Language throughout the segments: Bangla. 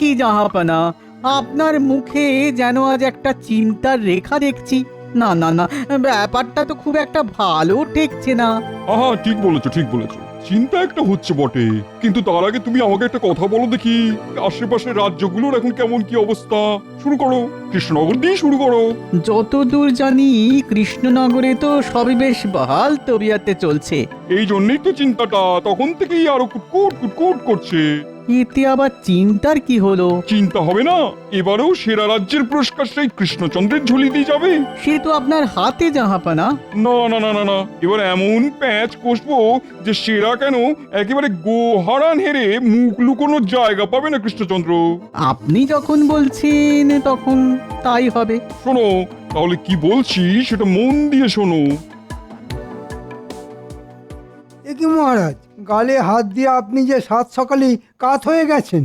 কি জাহাপানা, আপনার মুখে যেন আজ একটা চিন্তার রেখা দেখছি। না না না, ব্যাপারটা তো খুব একটা ভালো ঠেকছে না। আহা, ঠিক বলেছো ঠিক বলেছো, চিন্তা একটা হচ্ছে বটে, কিন্তু তার আগে তুমি আমাকে একটা কথা বলো দেখি, আশেপাশের রাজ্যগুলোর এখন কেমন কি অবস্থা? শুরু করো, কৃষ্ণনগর দিয়ে শুরু করো। যতদূর জানি কৃষ্ণনগরে তো সবই বেশ বহাল তবিয়াতে চলছে। এই জন্যই তো চিন্তাটা তখন থেকেই আরো কুটকুট কুটকুট করছে। এতে আবার চিন্তার কি হলো? চিন্তা হবে না, এবারেও সেরা রাজ্যের পুরস্কার সেই কৃষ্ণচন্দ্রের ঝুলি দিয়ে যাবে। সে তো আপনার হাতে জাহাপানা। না না না না না, এবার এমন প্যাঁচ কষবো যে সেরা কেন একেবারে গোহারান হেরে মুখ লুকোনোর জায়গা পাবে না কৃষ্ণচন্দ্র। আপনি যখন বলছেন তখন তাই হবে। শোনো, তাহলে কি বলছি সেটা মন দিয়ে শোনো। এ কি মহারাজ, গালে হাত দিয়ে আপনি যে সাত সকালেই কাত হয়ে গেছেন।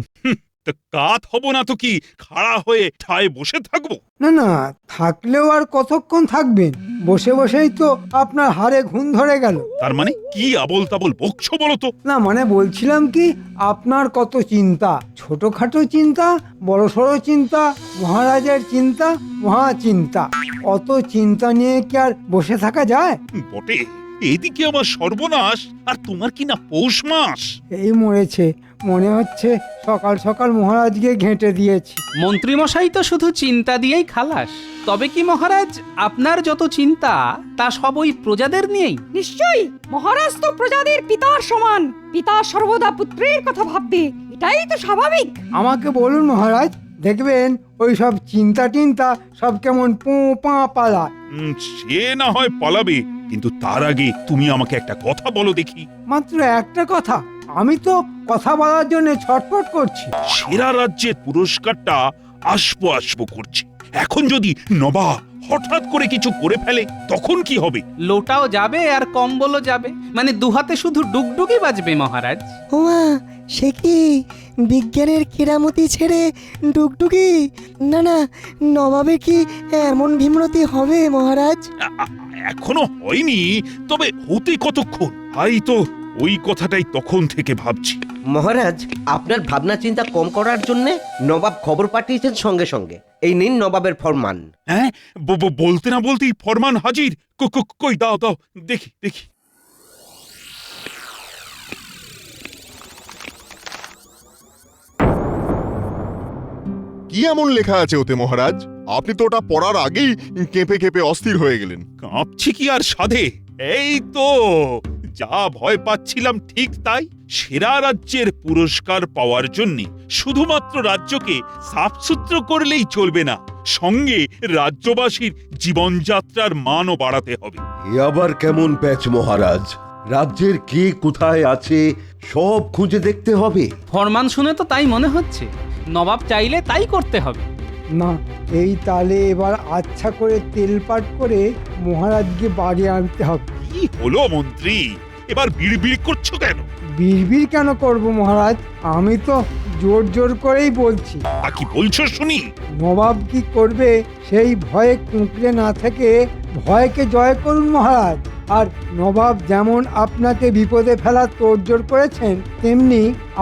তা কাত হব না তো কি, খাড়া হয়ে ঠায় বসে থাকবো? না না, থাকলেও আর কতক্ষণ থাকবেন? বসে বসেই তো আপনার হাড়ে ঘুম ধরে গেল। তার মানে কি আবল তাবল বকছো বলো তো? না মানে বলছিলাম কি, আপনার কত চিন্তা, ছোটখাটো চিন্তা, বড়সড় চিন্তা, মহারাজের চিন্তা, মহা চিন্তা। অত চিন্তা নিয়ে কি আর বসে থাকা যায়? বটে, এদিকে আমার সর্বনাশ, আর তোমার কি না পৌষ মাস। এই মরেছে, মনে হচ্ছে সকাল সকাল মহারাজকে ঘেঁটে দিয়েছি। মন্ত্রীমশাই তো শুধু চিন্তা দিয়েই খালাস। তবে কি মহারাজ, আপনার যত চিন্তা তা সব ওই প্রজাদের নিয়েই? নিশ্চয়ই, মহারাজ তো প্রজাদের পিতার সমান। পিতা সর্বদা পুত্রের কথা ভাববে, এটাই তো স্বাভাবিক। আমাকে বলুন মহারাজ, দেখবেন ওই সব চিন্তা টিন্তা সব কেমন পো পা পালা। সে না হয় পালাবে, কিন্তু তার আগে তুমি আমাকে একটা কথা বলো দেখি। মাত্র একটা কথা? আমি তো কথা বলার জন্য ছটফট করছি। সেরা রাজ্যের পুরস্কারটা আসবো আসবো করছে, এখন যদি নবাব হঠাৎ করে কিছু করে ফেলে তখন কি হবে? লোটাও যাবে আর কম্বলও যাবে, মানে দুহাতে শুধু ডুগডুগি বাজবে মহারাজ। ওমা, সে কি বিজ্ঞানের কেরামতি ছেড়ে ডুগডুগি? না না, নবাবে কি এমন ভীমরতি হবে মহারাজ? এখনো হয়নি, তবে হতে কতক্ষণ? তাই তো ওই কথাটাই তখন থেকে ভাবছি। মহারাজ, আপনার ভাবনা চিন্তা কম করার জন্য নবাব খবর পাঠিয়েছেন সঙ্গে সঙ্গে। এই নিন নবাবের ফরমান। হ্যাঁ, বলতে না বলতেই ফরমান হাজির। কই দাও দাও দেখি দেখি। কি এমন লেখা আছে ওতে মহারাজ? আপনি তো ওটা পড়ার আগেই কেঁপে কেঁপে অস্থির হয়ে গেলেন। কাঁপছি কি আর সাধে? এই তো যা ভয় পাচ্ছিলাম ঠিক তাই। সেরা রাজ্যের পুরস্কার পাওয়ার জন্য শুধুমাত্র রাজ্যকে সাফসুতরো করলেই চলবে না, সঙ্গে রাজ্যবাসীর জীবনযাত্রার মানও বাড়াতে হবে। এ আবার কেমন প্যাচ মহারাজ? রাজ্যের কে কোথায় আছে সব খুঁজে দেখতে হবে। ফরমান শুনে তো তাই মনে হচ্ছে, নবাব চাইলে তাই করতে হবে। না, এই তালে এবার আচ্ছা করে তেলপাট করে মহারাজকে বাড়ি আনতে হবে। কি হলো মন্ত্রী, এবার বিড়বিড় করছো কেন? বিড়বিড় কেন করব মহারাজ, আমি তো জোর জোর করেই বলছি। তা কি বলছো শুনি? নবাব কি করবে সেই ভয়ে কুঁকড়ে না থেকে ভয়কে জয় করুন মহারাজ। আর নবাব যেমন আপনাকে বিপদে ফেলার তোড়জোড় করেছেন, তেমনি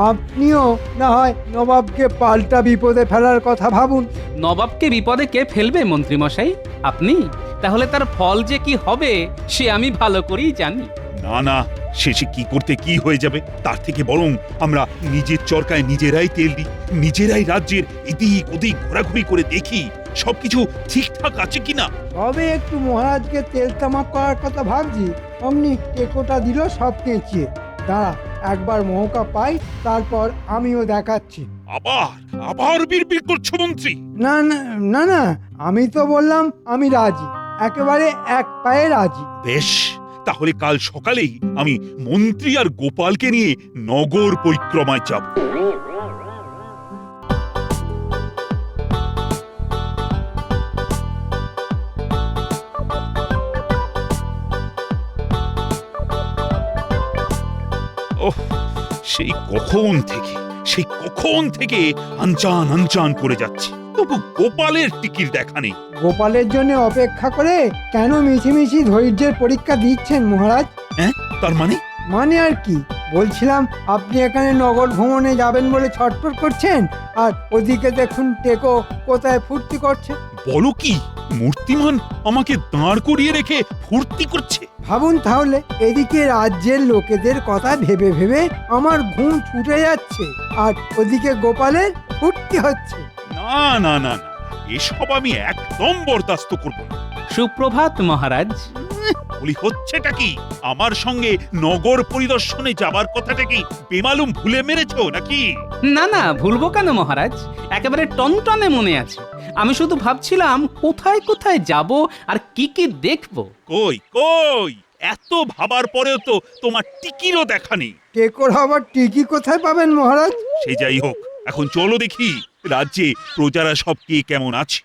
আপনিও না হয় নবাবকে পাল্টা বিপদে ফেলার কথা ভাবুন। নবাবকে বিপদে কে ফেলবে মন্ত্রীমশাই? আপনি? তাহলে তার ফল যে কি হবে সে আমি ভালো করেই জানি। না না, শেষে কি করতে কি হয়ে যাবে, তার থেকে বরং আমরা নিজের চরকায় নিজেরাই তেল দিই, নিজেরাই রাজ্যের এদিক ওদিক ঘোরাঘুরি করে দেখি সবকিছু ঠিকঠাক আছে কিনা। তবে একটু মহারাজকে তেল তামাক করার কথা ভাবছি, অমনি টেকোটা দিল সব কেঁচিয়ে। দাঁড়া, একবার মৌকা পাই, তারপর আমিও দেখাচ্ছি। আবার আবার বিড়বিড় করছো মন্ত্রী? না না না না, আমি তো বললাম আমি রাজি, একেবারে এক পায়ে রাজি। বেশ, তাহলে কাল সকালেই আমি মন্ত্রী আর গোপালকে নিয়ে নগর পরিক্রমায় যাব। ওহ, সেই কখন থেকে আনচান আনচান করে যাচ্ছি, তবু গোপালের টিকির দেখা নেই। গোপালের জন্য অপেক্ষা করে কেন মিছিমিছি ধৈর্যের পরীক্ষা দিচ্ছেন মহারাজ? হ্যাঁ, তার মানে? মানে আর কি, বলছিলাম আপনি এখানে নগর ভ্রমণে যাবেন বলে ছটফট করছেন, আর ওদিকে দেখুন টেকো কোথায় ফুর্তি করছে। বলো কি, মূর্তিমান আমাকে দাঁড় করিয়ে রেখে ফুর্তি করছে? ভাবুন তাহলে, এদিকে রাজ্যের লোকেদের কথা ভেবে ভেবে আমার ঘুম ছুটে যাচ্ছে, আর ওদিকে গোপালের ফুর্তি হচ্ছে। না না না না, এসব আমি একদম বরদাস্ত করব না। সুপ্রভাত মহারাজ। বলি হচ্ছেটা কি? আমার সঙ্গে নগর পরিদর্শনে যাবার কথাটা কি বেমালুম ভুলে মেরেছো নাকি? না না, ভুলবো কেন মহারাজ, একেবারে টনটনে মনে আছে। আমি শুধু ভাবছিলাম কোথায় কোথায় যাব আর কি কি দেখব। কই কই, এত ভাবার পরেও তো তোমার টিকিরও দেখা নেই। টেকোর আবার টিকি কোথায় পাবেন মহারাজ? সে যাই হোক, এখন চলো দেখি রাজ্যে প্রজারা সব কে কেমন আছে।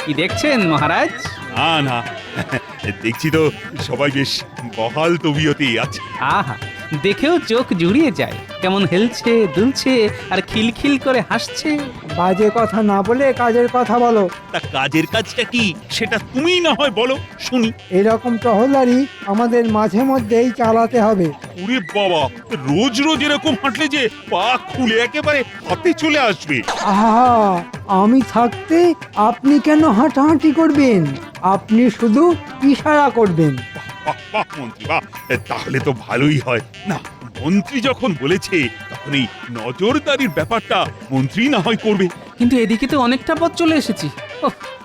কি দেখছেন মহারাজ? না না, দেখছি তো সবাই বেশ বহাল তবিয়তেই আছে। আহা, দেখেও চোখ জুড়িয়ে যায়, কেমন হেলছে দুলছে আর খিলখিল করে হাসছে। বাজে কথা না বলে কাজের কথা বলো। তা কাজের কাজটা কি সেটা তুমিই না হয় বলো শুনি। এরকম টহলদারি আমাদের মাঝে মধ্যেই চালাতে হবে। ওরে বাবা, রোজ রোজ এরকম হাঁটলে যে পা খুলে একেবারে হাতে চলে আসবে। আহা, আমি থাকতে আপনি কেন হাঁটাহাঁটি করবেন? আপনি শুধু ইশারা করবেন। বাহ বাহ মন্ত্রী বাহ, তাহলে তো ভালোই হয়। না, মন্ত্রী যখন বলেছে তখন এই নজরদারির ব্যাপারটা মন্ত্রী না হয় করবে। কিন্তু এদিকে তো অনেকটা পথ চলে এসেছি।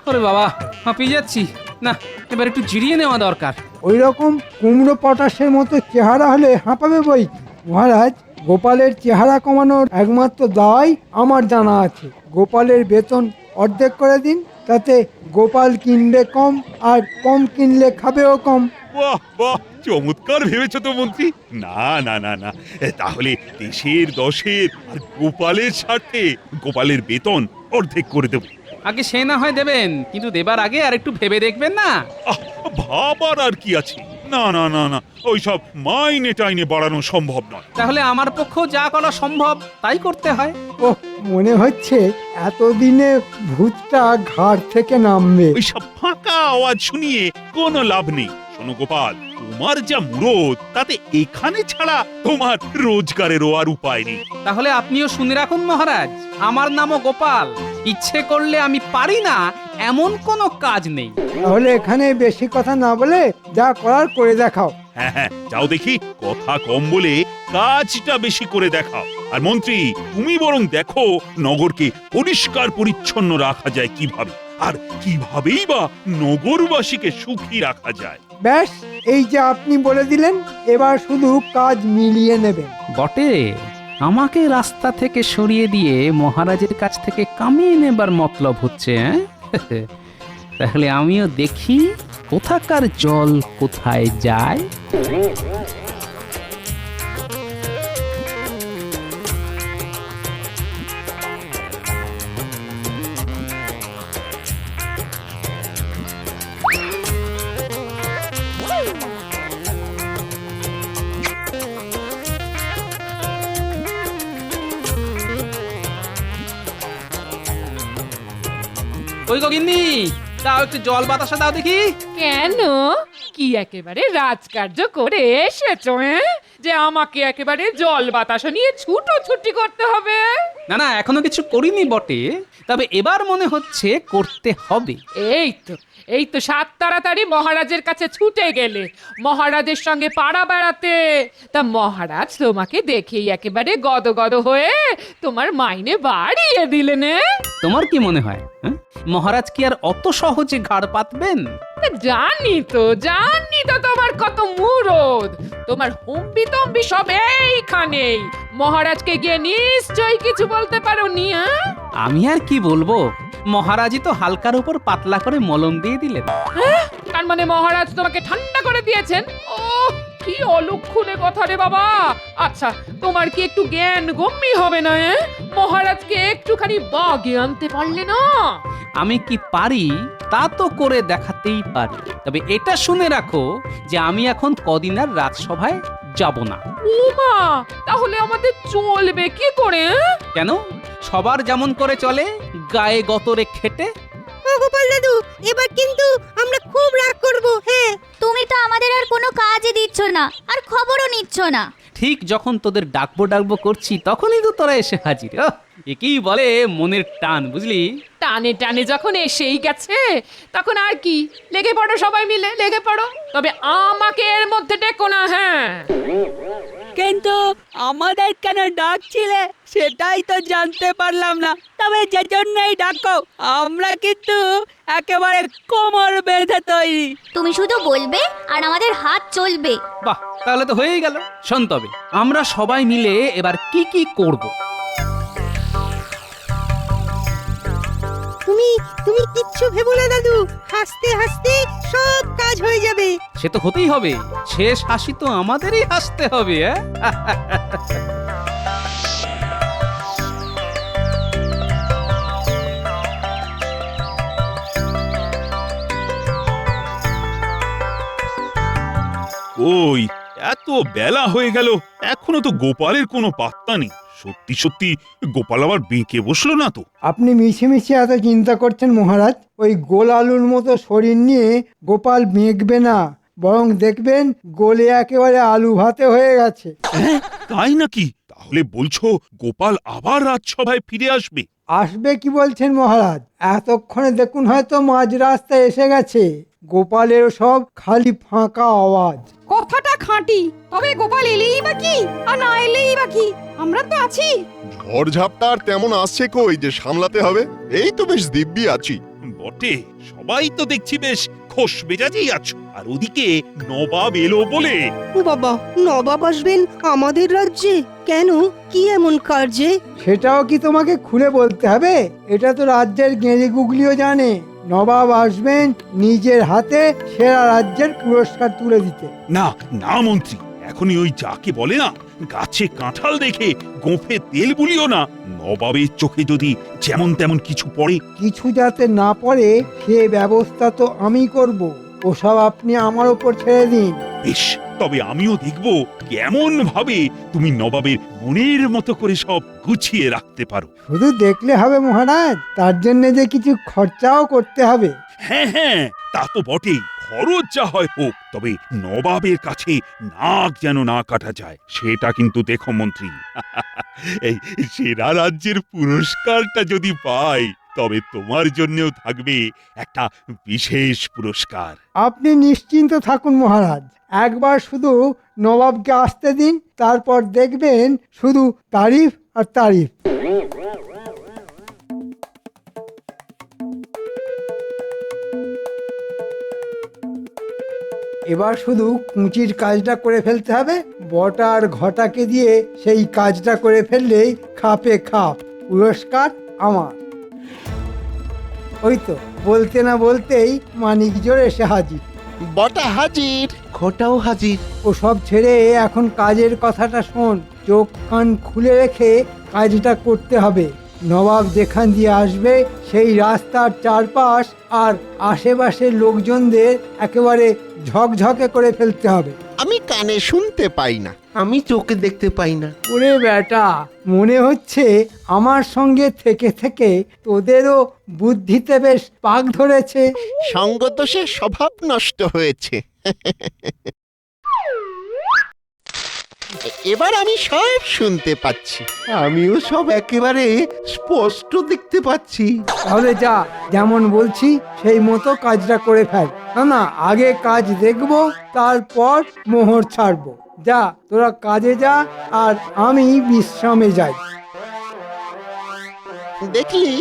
ওরে বাবা, হাঁপিয়ে যাচ্ছি। না, এবার একটু জিরিয়ে নেওয়া দরকার। ওই রকম কুমড়ো পটাশের মতো চেহারা হলে হাঁপাবে বই। মহারাজ, গোপালের চেহারা কমানোর একমাত্র দায় আমার জানা আছে। গোপালের বেতন অর্ধেক করে দিন, তাতে গোপাল কিনবে কম, আর কম কিনলে খাবেও কম। বাহ বাহ, চমৎকার ভেবেছ তো মন্ত্রী। না না না না, তাহলে দেশের দশের আর গোপালের স্বার্থে গোপালের বেতন অর্ধেক করে দেব। আগে সে না হয় দেবেন, কিন্তু দেবার আগে আর একটু ভেবে দেখবেন না? আহ, ভাবার আর কি আছে? না না না না, ওইসব মাইনে টাইনে বাড়ানো সম্ভব নয়। তাহলে আমার পক্ষেও যা করা সম্ভব তাই করতে হয়। ওহ, মনে হচ্ছে এতদিনে ভূতটা ঘাড় থেকে নামবে। ওইসব ফাঁকা আওয়াজ শুনিয়ে কোনো লাভ নেই। শোনো গোপাল, তোমার যা মুরদ তাতে এখানে ছাড়া তোমার রোজগারেরও আর উপায় নেই। তাহলে আপনিও শুনে রাখুন মহারাজ, আমার নামও গোপাল। ইচ্ছে করলে আমি পারি না এমন কোনো কাজ নেই। তাহলে এখানে বেশি কথা না বলে যা করার করে দেখাও। হ্যাঁ হ্যাঁ, যাও দেখি, কথা কম বলে কাজটা বেশি করে দেখাও। আর মন্ত্রী, তুমি বরং দেখো নগরকে পরিষ্কার পরিচ্ছন্ন রাখা যায় কিভাবে, আর কিভাবেই বা নগরবাসীকে সুখী রাখা যায়। ব্যাস, এই যে আপনি বলে দিলেন, এবার শুধু কাজ মিলিয়ে নেবেন। বটে, আমাকে রাস্তা থেকে সরিয়ে দিয়ে মহারাজের কাছ থেকে কামিয়ে নেবার মতলব হচ্ছে। তাহলে আমিও দেখি কোথাকার জল কোথায় যায়। ওই গগিন্নি, দাও একটু জল বাতাসা দাও দেখি। কেন, কি একেবারে রাজকার্য করে এসেছো যে আমাকে একেবারে জল বাতাস নিয়ে ছুটোছুটি করতে হবে? না না, এখনো কিছু করিনি বটে, তবে এবার মনে হচ্ছে করতে হবে। এই তো সাত তাড়াতাড়ি মহারাজের কাছে ছুটে গেলে মহারাজের সঙ্গে পাড়া বেড়াতে। তা মহারাজ তোমাকে দেখেই একেবারে গদগদ হয়ে তোমার মাইনে বাড়িয়ে দিলেন। তোমার কি মনে হয় মহারাজ কি আর অত সহজে ঘাড় পাতবেন? জানি তো তোমার কত মুরদ, তোমার হুম্বি তম্বি সব এইখানেই। মহারাজকে গিয়ে নিশ্চয়ই কিছু বলতে পারোনি। আমি আর কি বলবো, মহারাজই তো হালকার উপর পাতলা করে মলম দিয়ে দিলেন। তার মানে মহারাজ তোমাকে ঠান্ডা করে দিয়েছেন? ও কি অলক্ষণে কথা রে বাবা। আচ্ছা, তোমার কি একটু জ্ঞান গম্যি হবে না? মহারাজকে একটুখানি বাগে আনতে পারলে না? আমি কি পারি তা তো করে দেখাতেই পারি, তবে এটা শুনে রাখো যে আমি এখন কদিন আর রাজসভায় যাব না। উমা, তাহলে আমাদের চলবে কি করে? কেন? সবার যেমন করে চলে, গায়ে গতরে খেটে। গোপাল দাদু, এবার কিন্তু আমরা খুব রাগ করব। হ্যাঁ, তুমি তো আমাদের আর কোনো কাজই দিচ্ছ না, আর খবরও নিচ্ছ না। ঠিক যখন তোদের ডাকবো ডাকবো করছি তখনই তো তোরা এসে হাজির। একেই বলে মনের টান, বুঝলি? টানে টানে যখন এসেই গেছে তখন আর কি, লেগে পড়ো সবাই মিলে, লেগে পড়ো। তবে আমাকে এর মধ্যে ডেকো না। হ্যাঁ, কিন্তু আমাদের কেন ডাকছিলে সেটাই তো জানতে পারলাম না। তবে যে জন্যই ডাকো, আমরা কিন্তু একেবারে কোমর বেঁধে তৈরি। তুমি শুধু বলবে আর আমাদের হাত চলবে। বাহ, তাহলে তো হয়েই গেল। শোন, তবে আমরা সবাই মিলে এবার কি কি করব। তুমি কিচ্ছু ভেবো না দাদু, হাসতে হাসতে সব কাজ হয়ে যাবে। সে তো হতেই হবে, শেষ হাসি তো আমাদেরই হাসতে হবে। ওই এত বেলা হয়ে গেল, এখনো তো গোপালের কোনো পাত্তা নেই। সত্যি সত্যি গোপাল আবার বেঁকে বসলো না তো? আপনি মিছিমিছি এত চিন্তা করছেন মহারাজ। ওই গোল আলুর মতো শরীর নিয়ে গোপাল বেঁকবে না, বরং দেখবেন গোলে একেবারে আলু ভাতে হয়ে গেছে। তাই নাকি? তাহলে বলছো গোপাল আবার রাজসভায় ফিরে আসবে? আসবে কি বলছেন মহারাজ? এতক্ষণে দেখুন হয়তো মাঝ রাস্তায় এসে গেছে। গোপালের সব খালি ফাঁকা আওয়াজ। কথাটা খাঁটি, তবে গোপাল এলেই বা কি আর না এলেই বা কি, আমরা তো আছি। ঝড় ঝাপটা আর তেমন আসছে কই যে সামলাতে হবে? এই তো বেশ দিব্যি আছি। বটে, সবাই তো দেখছি বেশ খোশ মেজাজেই আছো। আর ওদিকে নবাব এলো বলে। বাবা, নবাব আসবেন আমাদের রাজ্যে? কেন, কি এমন কার্যে? সেটাও কি তোমাকে খুলে বলতে হবে? এটা তো রাজ্যের গেঁড়ি গুগলিও জানে। নবাব আসবেন নিজের হাতে সেরা রাজ্যের পুরস্কার তুলে দিতে। না না মন্ত্রী, এখনই ওই যাকে বলে না, গাছে কাঁঠাল দেখে গোঁফে তেল বুলিও না। নবাবের চোখে যদি যেমন তেমন কিছু পড়ে। কিছু যাতে না পড়ে সে ব্যবস্থা তো আমি করব। ওসব আপনি আমার ওপর ছেড়ে দিন। বেশ, তবে আমিও দেখব কেমন ভাবে তুমি নবাবের মনের মতো করে সব গুছিয়ে রাখতে পারো। শুধু দেখলে হবে মহারাজ, তার জন্য যে কিছু খরচাও করতে হবে। হ্যাঁ হ্যাঁ, তা তো বটেই। খরচ যা হয় হোক, তবে নবাবের কাছে নাক যেন না কাটা যায়, সেটা কিন্তু দেখো মন্ত্রী। এই সেরা রাজ্যের পুরস্কারটা যদি পাই, তবে তোমার জন্যও থাকবে একটা বিশেষ পুরস্কার। আপনি নিশ্চিন্ত থাকুন মহারাজ, একবার শুধু নবাবকে আসতে দিন, তারপর দেখবেন শুধু তারিফ আর তারিফ। এবার শুধু কুঁচির কাজটা করে ফেলতে হবে। বটা আর ঘটাকে দিয়ে সেই কাজটা করে ফেললেই খাপে খাপ পুরস্কার আমার। ওই তো বলতে না বলতেই মানিক জোর এসে হাজির। বটা হাজির, ঘটাও হাজির। ও সব ছেড়ে এখন কাজের কথাটা শোন। চোখ কান খুলে রেখে কাজটা করতে হবে। নবাব যেখান দিয়ে আসবে সেই রাস্তার চারপাশ আর আশেপাশের লোকজনদের একেবারে ঝকঝকে করে ফেলতে হবে। আমি কানে শুনতে পাই না, আমি চোখে দেখতে পাই না। ওরে বেটা, মনে হচ্ছে আমার সঙ্গে থেকে থেকে তোদেরও বুদ্ধিতে বেশ পাক ধরেছে। সঙ্গদোষে স্বভাব নষ্ট হয়েছে। এবার আমি সব শুনতে পাচ্ছি, আমিও সব একেবারে স্পষ্ট দেখতে পাচ্ছি। তাহলে যা, যেমন বলছি সেই মতো কাজটা করে ফেল। না না, আগে কাজ দেখবো, তারপর মোহর ছাড়বো। যা, তোরা কাজে যা, আর আমি বিশ্রামে যাই। দেখলি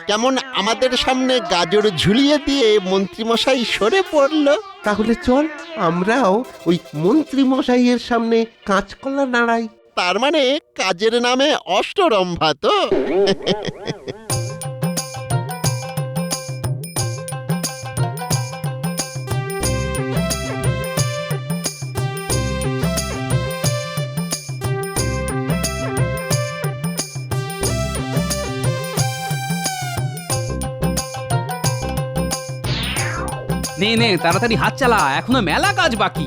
কেমন আমাদের সামনে গাজর ঝুলিয়ে দিয়ে মন্ত্রীমশাই সরে পড়লো। তাহলে চল আমরাও ওই মন্ত্রীমশাইয়ের সামনে কাঁচকলা নাড়াই। তার মানে কাজের নামে অষ্টরম্ভা তো। নে নে, তাড়াতাড়ি হাত চালা, এখনো মেলা কাজ বাকি।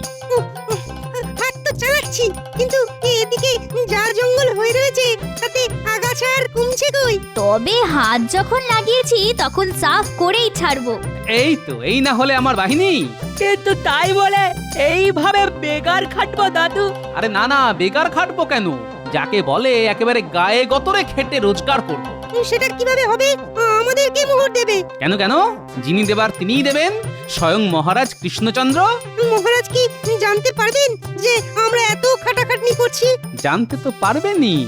হাত তো চালাচ্ছি, বুঝি, কিন্তু এদিকে যা জঙ্গল হয়ে রয়েছে তাতে আগাছা আর কমছে কই। তবে হাত যখন লাগিয়েছি তখন সাফ করেই ছাড়বো। এই না হলে আমার বাহিনী। কিন্তু তাই বলে এইভাবে বেগার খাটবো দাদু? আরে না না, বেকার খাটবো কেন? যাকে বলে একেবারে গায়ে গতরে খেটে রোজগার করবো। সেটা কিভাবে হবে? আমাদেরকে মোহর দেবে? কেন কেন, যিনি দেবার তিনিই দেবেন, স্বয়ং মহারাজ কৃষ্ণচন্দ্র। মহারাজ কি জানতে পারবেন যে আমরা এত খাটাখাটনি করছি? জানতে তো পারবেনই,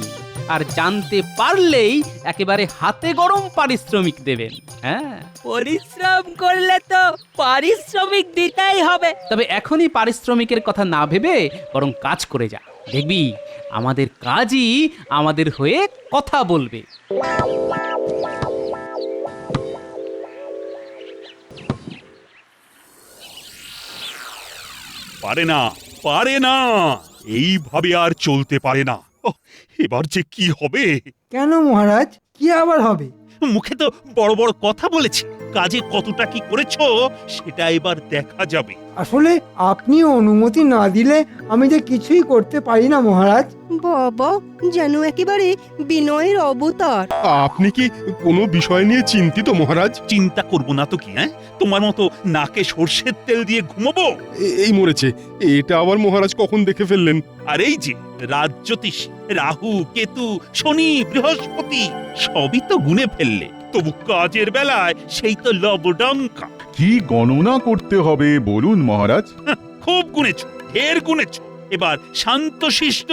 আর জানতে পারলেই একেবারে হাতে গরম পারিশ্রমিক দেবেন। হ্যাঁ, পরিশ্রম করলে তো পারিশ্রমিক দিতেই হবে। তবে এখনই পারিশ্রমিকের কথা না ভেবে বরং কাজ করে যা, দেখবি আমাদের কাজই আমাদের হয়ে কথা বলবে। পারে না, পারে না, এইভাবে আর চলতে পারে না। ওহ, এবার যে কি হবে? কেন মহারাজ, কি আবার হবে? মুখে তো বড় বড় কথা বলেছে, কাজে কতটা কি করেছো সেটা এবার দেখা যাবে। আসলে আপনি অনুমতি না দিলে আমি যে কিছুই করতে পারি না মহারাজ। বাবা যেন একেবারে বিনয়ের অবতার। আপনি কি কোনো বিষয় নিয়ে চিন্তিত মহারাজ? চিন্তা করব না তো কি, হ্যাঁ? তোমার মতো নাকে সর্ষের তেল দিয়ে ঘুমাবো? এই মরেছে, এটা আবার মহারাজ কখন দেখে ফেললেন? আর এই যে রাজ্যোতিষ রাহু, কেতু, শনি, বৃহস্পতি সবই তো গুনে ফেললে, তবু কাজের বেলায় সেই তো লবডঙ্কা। কি গণনা করতে হবে বলুন মহারাজ? খুব গুনেছ, ঢের গুনেছ। এবার শান্তশিষ্ট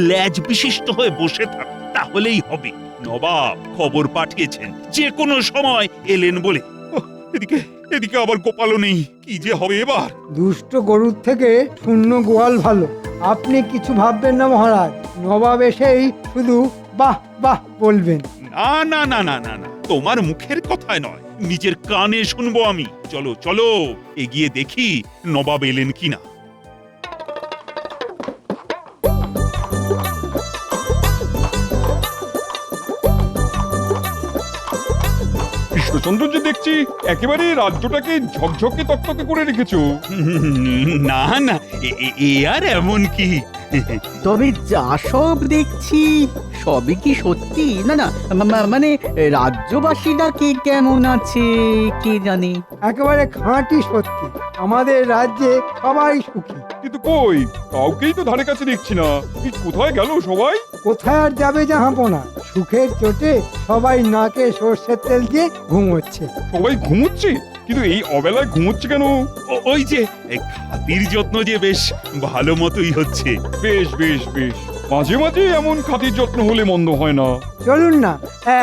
ল্যাজ বিশিষ্ট হয়ে বসে থাক, তাহলেই হবে। নবাব খবর পাঠিয়েছেন যে কোনো সময় এলেন বলে। ওহ, এদিকে এদিকে আবার গোপালও নেই, কি যে হবে এবার? দুষ্ট গরুর থেকে শূন্য গোয়াল ভালো। আপনি কিছু ভাববেন না মহারাজ, নবাব এসেই শুধু বাহ বাহ বলবেন। না না না না না না, তোমার মুখের কথায় নয়, নিজের কানে শুনবো আমি। চলো চলো, এগিয়ে দেখি নবাব এলেন কিনা। কৃষ্ণচন্দ্র যে দেখছি একেবারে রাজ্যটাকে ঝকঝকে তকতকে করে রেখেছো। না না, এ আর এমন কি? তবে যা সব দেখছি সবই কি সত্যি? না না, মানে রাজ্যবাসীরা কে কেমন আছে কে জানে। একেবারে খাঁটি সত্যি, আমাদের রাজ্যে সবাই সুখী। কিন্তু কই, কাউকেই তো ধারে কাছে দেখছি না। কোথায় গেল সবাই? কোথায় আর যাবে জাহাপনা? সুখের চোটে সবাই নাকে সর্ষের তেল দিয়ে ঘুমোচ্ছে। সবাই ঘুমোচ্ছে? কিন্তু এই অবেলায় ঘুমোচ্ছে কেন? ওই যে খাতির যত্ন যে বেশ ভালো মতোই হচ্ছে। বেশ বেশ বেশ, মাঝে মাঝে এমন খাতির যত্ন হলে মন্দ হয় না। চলুন না,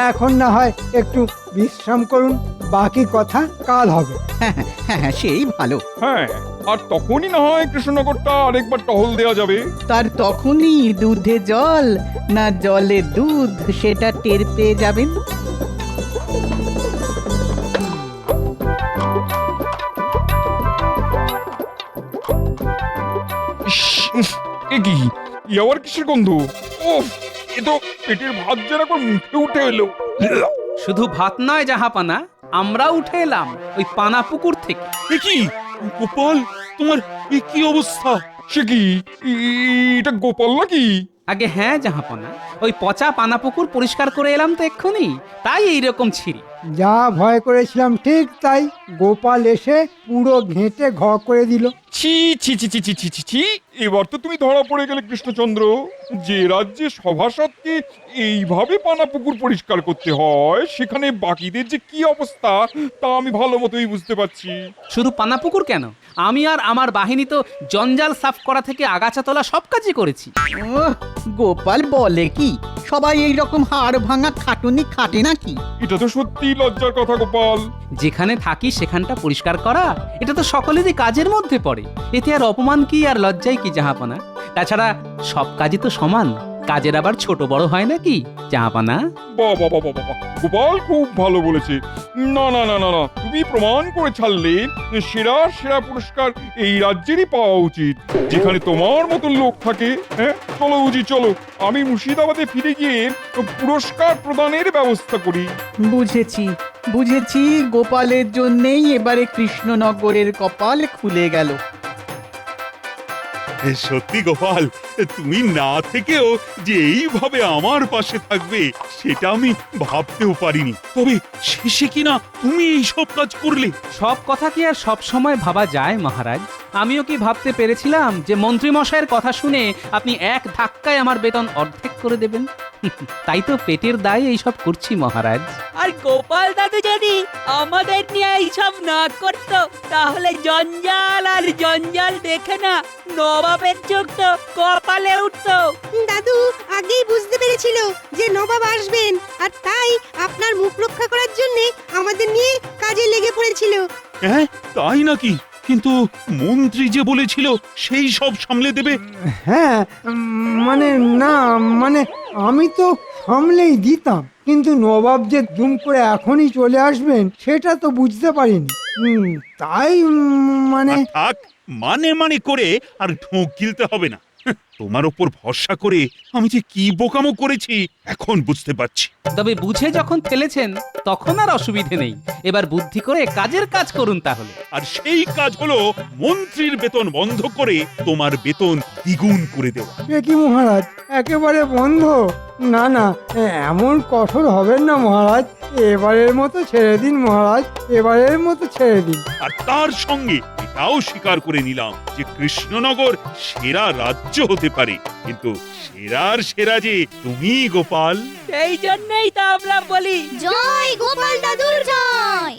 এখন না হয় একটু বিশ্রাম করুন, বাকি কথা কাল হবে। হ্যাঁ হ্যাঁ, সেই ভালো। হ্যাঁ, আর তখনই না হয় কৃষ্ণনগরটা আরেকবার টহল দেওয়া যাবে। তার তখনই দুধে জল না জলে দুধ সেটা টের পেয়ে যাবেন। এ কি, ই আবার কিসের গন্ধ? ওফ, এ তো পেটের ভাত যেন এখন মুখে উঠে এলো। শুধু ভাত নয় জাহাপানা, আমরা উঠে এলাম ওই পানা পুকুর থেকে। এ কি গোপাল, তোমার এ কি অবস্থা? সে কি, এটা গোপাল নাকি? আগে হ্যাঁ জাহাপানা, ওই পচা পানা পুকুর পরিষ্কার করে এলাম তো এক্ষুনি, তাই এইরকম ছিঁড়ি। যা ভয় করেছিলাম ঠিক তাই, গোপাল এসে পুরো ঘেঁটে ঘ করে দিল। ছি ছি ছি ছি ছি ছি ছি ছি, এবার তো তুমি ধরা পড়ে গেলে কৃষ্ণচন্দ্র। যে রাজ্যে সভাসদকে এইভাবে পানা পুকুর পরিষ্কার করতে হয়, সেখানে বাকিদের যে কি অবস্থা তা আমি ভালো মতোই বুঝতে পারছি। শুধু পানা পুকুর কেন, আমি আর আমার বাহিনী তো জঞ্জাল সাফ করা থেকে আগাছা তোলা সব কাজই করেছি। ওহ, গোপাল বলে কি? সবাই এই রকম হাড় ভাঙা খাটুনি খাটে নাকি? এটা তো সত্যি লজ্জার কথা গোপাল। যেখানে থাকি সেখানটা পরিষ্কার করা, এটা তো সকলেরই কাজের মধ্যে পড়ে। এতে আর অপমান কি আর লজ্জাই কি জাহাপানা? তাছাড়া সব কাজই তো সমান, কাজের আবার ছোট বড় হয় নাকি জাহাপানা? বাবা বাবা বাবা, গোপাল খুব ভালো বলেছে। না না না না না, তুমি প্রমাণ করে ছাড়লে সেরা সেরা পুরস্কার এই রাজ্যেরই পাওয়া উচিত, যেখানে তোমার মতো লোক থাকে। হ্যাঁ চলো উজি, চলো আমি মুর্শিদাবাদে ফিরে গিয়ে পুরস্কার প্রদানের ব্যবস্থা করি। বুঝেছি বুঝেছি, গোপালের জন্যেই এবারে কৃষ্ণনগরের কপাল খুলে গেল। সত্যি গোপাল, তুমি না থেকেও যে এইভাবে আমার পাশে থাকবে সেটা আমি ভাবতেও পারিনি। তবে শেষে কিনা তুমি এইসব কাজ করলে। সব কথা কি আর সব সময় ভাবা যায় মহারাজ? আমিও কি ভাবতে পেরেছিলাম যে মন্ত্রী মশাইয়ের কথা শুনে আপনি এক ধাক্কায় আমার বেতন অর্ধেক করে দেবেন? তাই তো পেটের দায়ে এইসব করছি মহারাজ। আর গোপাল দাদু যদি আমাদের নিয়ে এইসব না করতো তাহলে জঞ্জাল আর জঞ্জাল দেখে না নবাবের চোখ তো কপালে উঠতো। দাদু আগেই বুঝতে পেরেছিল যে নবাব আসবেন, আর তাই আপনার মুখ রক্ষা করার জন্য আমাদের নিয়ে কাজে লেগে পড়েছিল। হ্যাঁ, তাই নাকি? কিন্তু মন্ত্রী যে বলেছিল সেই সব সামলে দেবে। হ্যাঁ, মানে আমি তো সামলেই দিতাম, কিন্তু নবাব যে দুম করে এখনই চলে আসবেন সেটা তো বুঝতে পারিনি। তাই মানে থাক, মানে করে আর ঢোক গিলতে হবে না। তোমার ওপর ভরসা করে আমি যে কি বোকামো করেছি এখন বুঝতে পারছি। তবে বুঝে যখন ফেলেছেন তখন আর অসুবিধে নেই। এবার বুদ্ধি করে কাজের কাজ করুন তাহলে। আর সেই কাজ হলো মন্ত্রীর বেতন বন্ধ করে তোমার বেতন দ্বিগুণ করে দেওয়া। এ কি মহারাজ, একেবারে বন্ধ? না না, এমন কঠোর হবেন না মহারাজ। এবারের মতো ছেড়ে দিন মহারাজ, এবারের মতো ছেড়ে দিন। আর তার সঙ্গে এটাও স্বীকার করে নিলাম যে কৃষ্ণনগর সেরা রাজ্য হতে পারে, কিন্তু সেরার সেরা যে তুমি গোপাল। সেই জন্যই তো আমরা বলি জয় গোপাল দাদুর জয়।